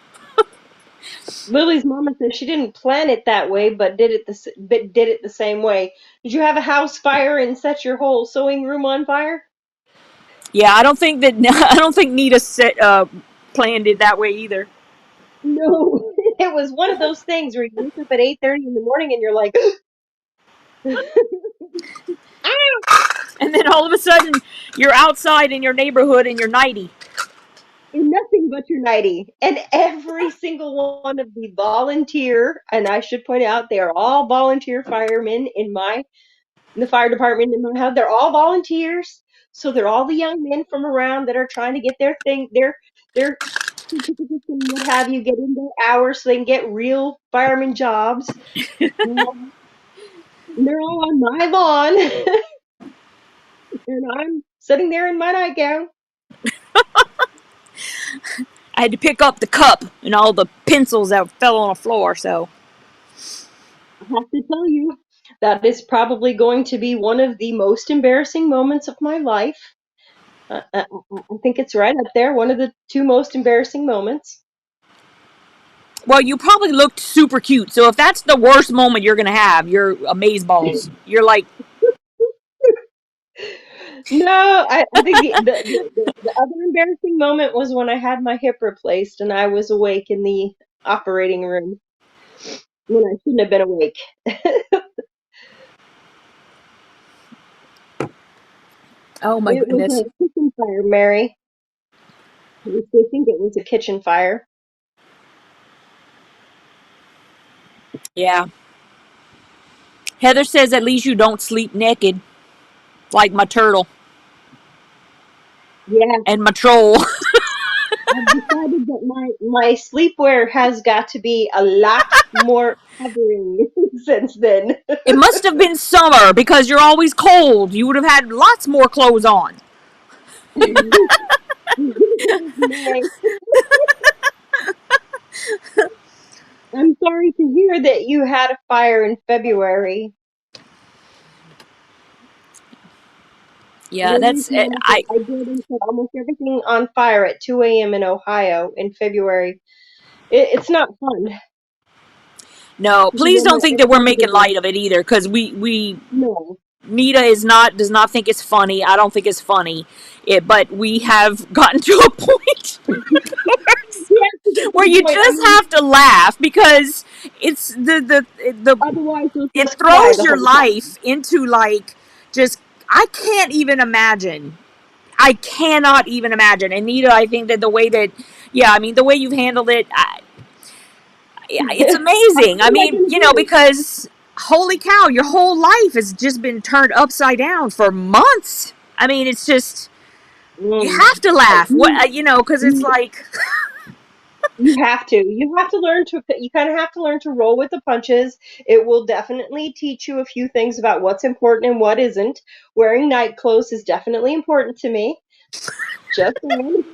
Lily's mama says she didn't plan it that way, but did it the same way. Did you have a house fire and set your whole sewing room on fire? Yeah, I don't think Nita planned it that way either. No, it was one of those things where you wake up at 8:30 in the morning and you're like, And then all of a sudden, you're outside in your neighborhood in your nightie. in nothing but your nightie. And every single one of the volunteer, and I should point out, they are all volunteer firemen in the fire department in my house. They're all volunteers. So they're all the young men from around that are trying to get their certificates and what have you, get in their hours so they can get real fireman jobs. And they're all on my lawn. And I'm sitting there in my nightgown. I had to pick up the cup and all the pencils that fell on the floor, so. I have to tell you, that is probably going to be one of the most embarrassing moments of my life. I think it's right up there, one of the two most embarrassing moments. Well, you probably looked super cute, so if that's the worst moment you're gonna have, you're amazeballs. You're like, No, I think the other embarrassing moment was when I had my hip replaced and I was awake in the operating room when I shouldn't have been awake. oh my It was goodness. a kitchen fire, Mary. At least I think it was a kitchen fire. Yeah. Heather says at least you don't sleep naked, like my turtle Yeah, and my troll. I've decided that my sleepwear has got to be a lot more covering since then. It must have been summer because you're always cold. You would have had lots more clothes on. May. I'm sorry to hear that you had a fire in February. Yeah, Ladies that's know that I. I did and set almost everything on fire at 2 a.m. in Ohio in February. It's not fun. No, please don't Remember think that we're everything making did. light of it either, because we No. Nita does not think it's funny. I don't think it's funny. But we have gotten to a point We have to get to where the you point. I just mean, have to laugh because it's the otherwise you'll it just cry throws the your whole time. life into like just I can't even imagine. I cannot even imagine. And Nita, I think that the way that yeah, I mean the way you've handled it, it's I amazing. I feel like mean, an you know, idiot. because holy cow, your whole life has just been turned upside down for months. I mean, it's just you Mm. have to laugh. You, What you know, because it's you, like you have to. You have to learn to. You kind of have to learn to roll with the punches. It will definitely teach you a few things about what's important and what isn't. Wearing night clothes is definitely important to me. Just saying.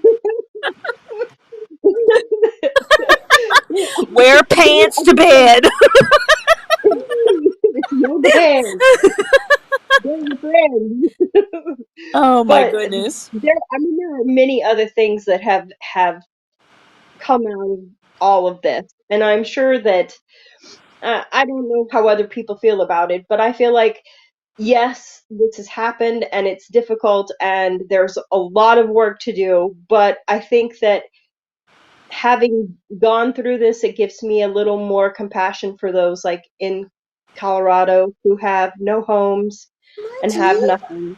wear pants to bed. It's yoga pants. They're your friends. Oh my But goodness. I mean, there are many other things that have come out of all of this, and I'm sure that I don't know how other people feel about it, but I feel like yes, this has happened and it's difficult and there's a lot of work to do, but I think that having gone through this, it gives me a little more compassion for those like in Colorado who have no homes and have nothing.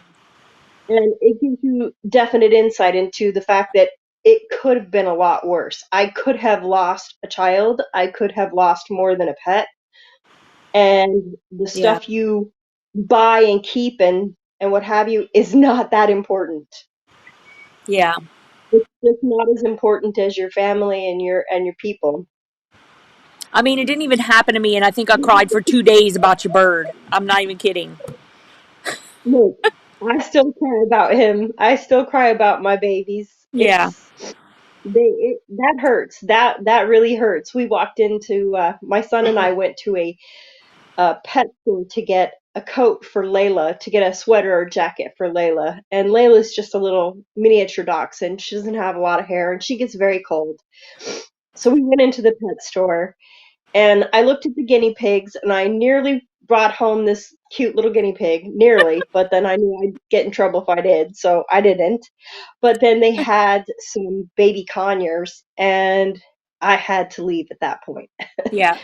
And it gives you definite insight into the fact that it could have been a lot worse. I could have lost a child. I could have lost more than a pet. And the Yeah, stuff you buy and keep and what have you is not that important. yeah. It's just not as important as your family and your people. I mean, it didn't even happen to me, and I think I cried for 2 days about your bird. I'm not even kidding. Look, I still cry about him. I still cry about my babies. Yeah, That hurts. That really hurts. We walked into my son and I went to a pet store to get a coat for Layla, to get a sweater or jacket for Layla. And Layla's just a little miniature dachshund. She doesn't have a lot of hair and she gets very cold. So we went into the pet store and I looked at the guinea pigs and I nearly brought home this cute little guinea pig, nearly, but then I knew I'd get in trouble if I did, so I didn't. But then they had some baby conures and I had to leave at that point. yeah,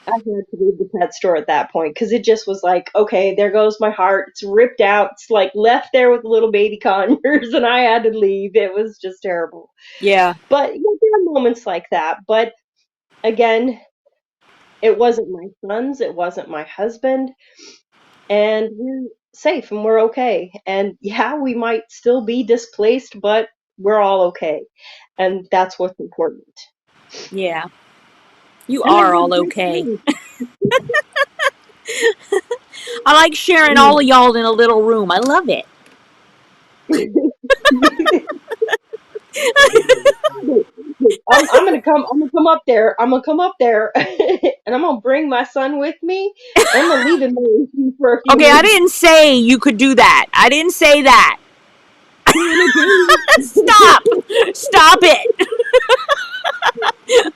I had to leave the pet store at that point because it just was like, okay, there goes my heart. It's ripped out. It's like left there with little baby conures, and I had to leave. It was just terrible. yeah, But you know, there are moments like that. But again, it wasn't my son's, it wasn't my husband, and we're safe and we're okay. And yeah, we might still be displaced, but we're all okay. And that's what's important. yeah. You And I are have all great okay. friends. I like sharing all of y'all in a little room. I love it. I'm gonna come. I'm gonna come up there. I'm gonna come up there, and I'm gonna bring my son with me, and I'm gonna leave him there with you for a few Okay, I weeks. didn't say you could do that. I didn't say that. To entertain you. Stop. Stop it.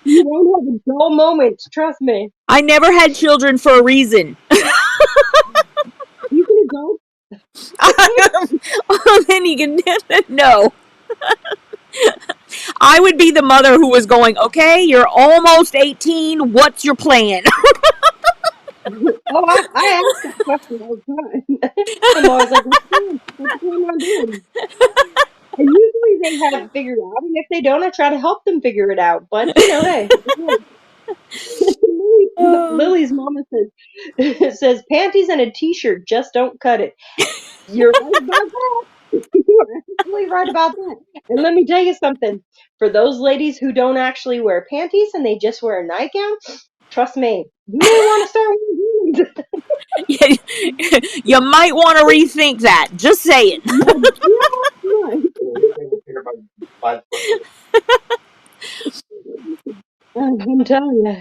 You won't have a dull moment. Trust me. I never had children for a reason. You can adult. Then you can no. I would be the mother who was going, okay, you're almost 18. What's your plan? Oh, I ask that question all the time. I'm always like, what's the plan on doing? And usually they have it figured out, and if they don't, I try to help them figure it out. But hey, Lily's mama says panties and a t-shirt just don't cut it. You're right about that. You're absolutely right about that. And let me tell you something. For those ladies who don't actually wear panties and they just wear a nightgown, trust me, you may want to start wearing You might want to rethink that. Just saying. I'm telling you.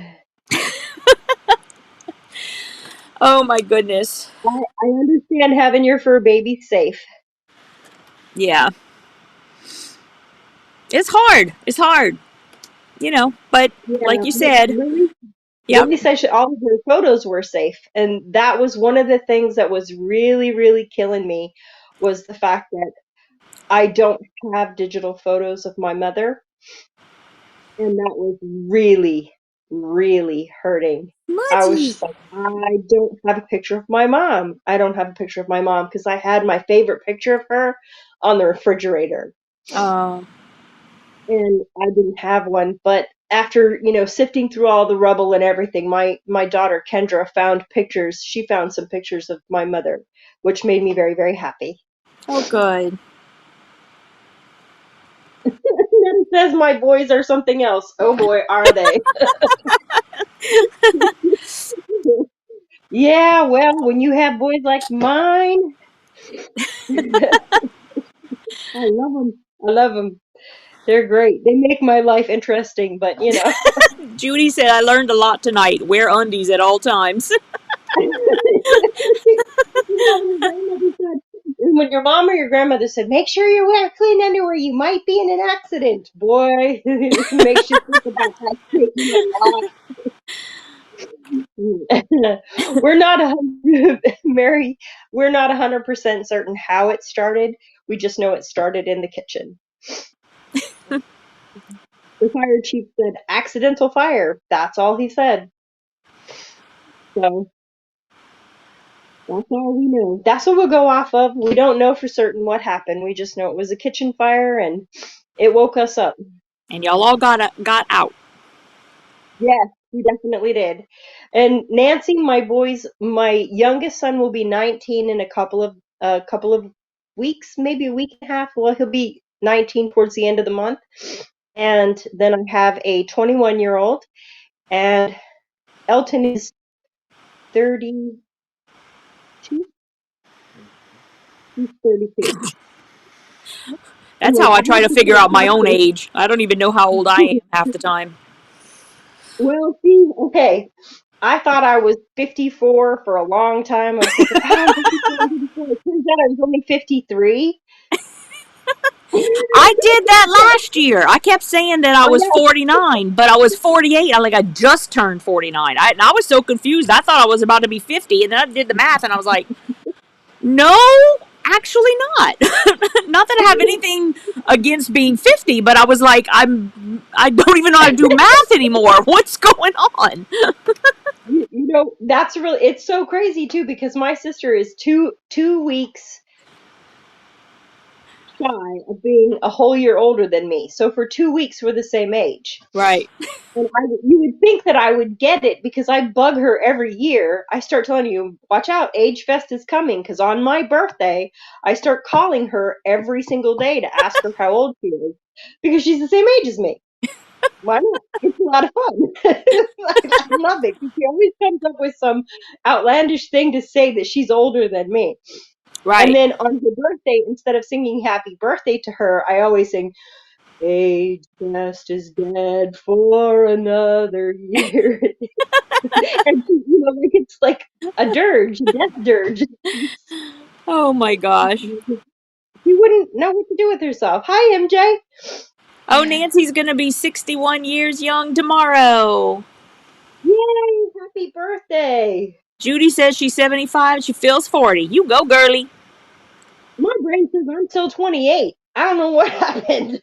Oh my goodness. I understand having your fur baby safe. Yeah. It's hard. It's hard. But like you said, yep. Lily said all of her photos were safe, and that was one of the things that was really, really killing me, was the fact that I don't have digital photos of my mother, and that was really, really hurting. I was Smudgy. just like, I don't have a picture of my mom. I don't have a picture of my mom because I had my favorite picture of her on the refrigerator. Oh. And I didn't have one. But after sifting through all the rubble and everything, my daughter Kendra found pictures. She found some pictures of my mother, which made me very, very happy. Oh, good. And then it says my boys are something else. Oh boy, are they? Yeah, well, when you have boys like mine, I love them. I love them. They're great. They make my life interesting, but Judy said I learned a lot tonight. Wear undies at all times. When your mom or your grandmother said, make sure you wear clean underwear, you might be in an accident. Boy, it makes you think about that statement a lot. We're not Mary, we're not 100% certain how it started. We just know it started in the kitchen. The fire chief said, accidental fire. That's all he said. So that's all we know. That's what we'll go off of. We don't know for certain what happened. We just know it was a kitchen fire and it woke us up. And y'all all got out. Yes, we definitely did. And Nancy, my youngest son will be 19 in a couple of weeks, maybe a week and a half. Well, he'll be 19 towards the end of the month. And then I have a 21-year-old, and Elton is 32. He's 32. That's how I try to figure out my own age. I don't even know how old I am half the time. Well, see, okay. I thought I was 54 for a long time. I was thinking, oh, I'm 54, I'm 54. It turns out I was only 53. I did that last year. I kept saying that I was 49, but I was 48. I just turned 49. I was so confused. I thought I was about to be 50, and then I did the math, and I was like, no, actually not. Not that I have anything against being 50, but I was like, I don't even know how to do math anymore. What's going on? That's really, it's so crazy too, because my sister is two weeks shy of being a whole year older than me. So for 2 weeks, we're the same age. Right. And you would think that I would get it because I bug her every year. I start telling you, watch out, Age Fest is coming. Because on my birthday, I start calling her every single day to ask her how old she is. Because she's the same age as me. Why not? It's a lot of fun. I love it. She always comes up with some outlandish thing to say that she's older than me. And Right. then on her birthday, instead of singing happy birthday to her, I always sing, age just is dead for another year. And she, like it's like a dirge, a death dirge. Oh my gosh. She wouldn't know what to do with herself. Hi, MJ. Oh, Nancy's gonna be 61 years young tomorrow. Yay! Happy birthday. Judy says she's 75. She feels 40. You go, girly. My brain says I'm still 28. I don't know what happened.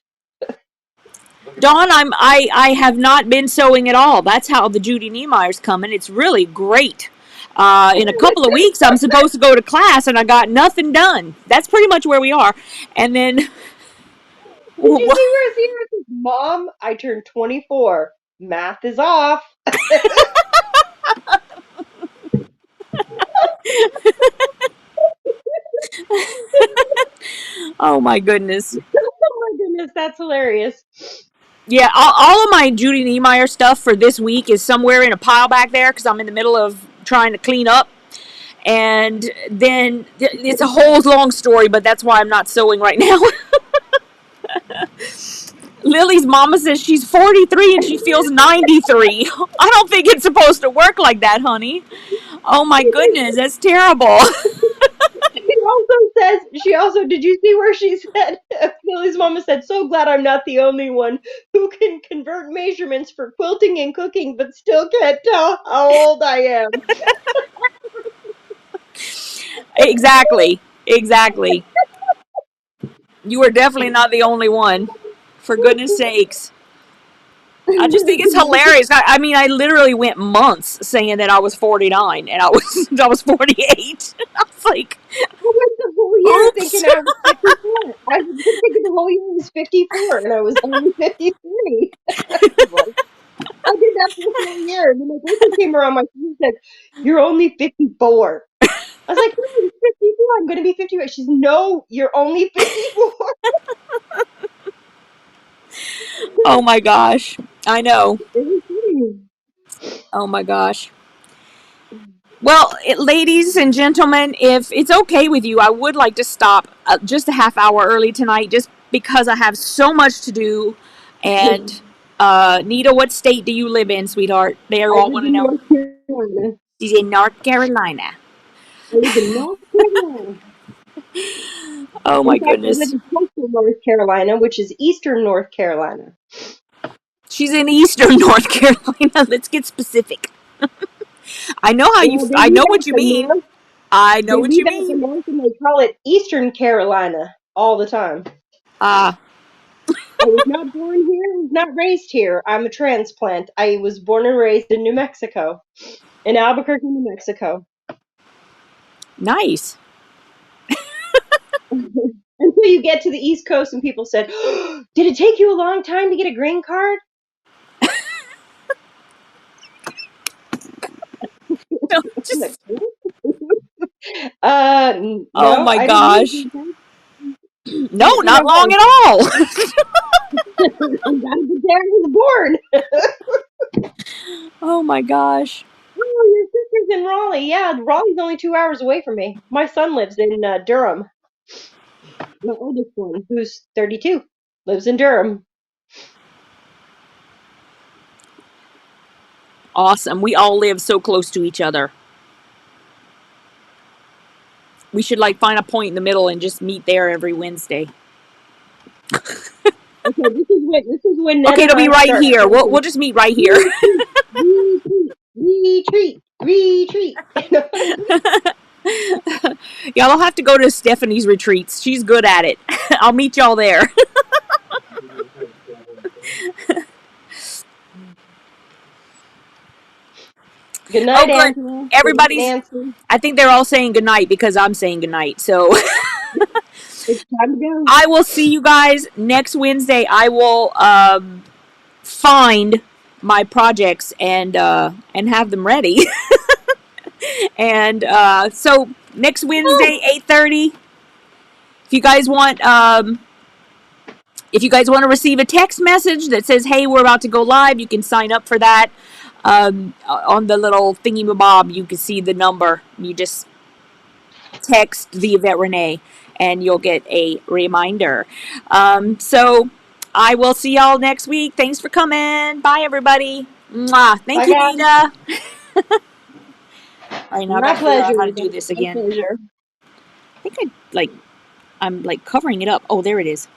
Dawn, I have not been sewing at all. That's how the Judy Niemeyer's coming. It's really great. In a couple of weeks, I'm supposed to go to class, and I got nothing done. That's pretty much where we are. And then, Did you see where Sierra says, Mom, I turned 24. Math is off. oh my goodness. Oh my goodness, that's hilarious. Yeah, all of my Judy Niemeyer stuff for this week is somewhere in a pile back there because I'm in the middle of trying to clean up. And then it's a whole long story, but that's why I'm not sewing right now. Lily's mama says she's 43 and she feels 93. I don't think it's supposed to work like that, honey. Oh my goodness, that's terrible. She also, did you see where she said, Lily's mama said, so glad I'm not the only one who can convert measurements for quilting and cooking, but still can't tell how old I am. Exactly. You are definitely not the only one. For goodness sakes. I just think it's hilarious. I mean, I literally went months saying that I was 49 and I was 48. I was like, I went the whole year oops. thinking I was 54. I was thinking the whole year I was 54, and I was only 53. I did that for the whole year. And then my birthday came around, my sister said, you're only 54. I was like, no, I'm 54. I'm going to be 54. She's, no, you're only 54. Oh my gosh. I know. Oh my gosh. Well, ladies and gentlemen, if it's okay with you, I would like to stop just a half hour early tonight just because I have so much to do. And, Nita, what state do you live in, sweetheart? They all want to know. North Carolina. She's in North Carolina. I live in North Carolina. Oh my In fact, I live goodness. in coastal North Carolina, which is eastern North Carolina. She's in eastern North Carolina. Let's get specific. I know how you. Well, they I leave know out what you the mean. north. I know They what you leave out the mean. north and they call it Eastern Carolina all the time. Ah, I was not born here. I was not raised here. I'm a transplant. I was born and raised in New Mexico, in Albuquerque, New Mexico. nice. Until you get to the East Coast and people said, oh, did it take you a long time to get a green card? Just. No, Oh my I didn't need a gosh. green card. No, not long at all. I'm glad the day I was born. Oh my gosh. Oh, your sister's in Raleigh. Yeah, Raleigh's only 2 hours away from me. My son lives in Durham. My oldest one, who's 32, lives in Durham. Awesome. We all live so close to each other. We should find a point in the middle and just meet there every Wednesday. Okay, this is when Ned Okay, and it'll be I right start here. We'll talking. just meet right here. Retreat. Y'all will have to go to Stephanie's retreats. She's good at it. I'll meet y'all there. Good night, Oh, good. Angela. Everybody's. Nancy. I think they're all saying goodnight because I'm saying goodnight. So It's time to go. I will see you guys next Wednesday. I will find my projects and have them ready. And so next Wednesday, 8:30. If you guys want to receive a text message that says, "Hey, we're about to go live," you can sign up for that. On the little thingy-mabob, you can see the number. You just text the Yvette Renee, and you'll get a reminder. So I will see y'all next week. Thanks for coming. Bye, everybody. Mwah. Thank Bye, you, guys. Nita. All right, now I My gotta figure out pleasure. how to do Yvette. this My again. pleasure. I think I'm like covering it up. Oh, there it is.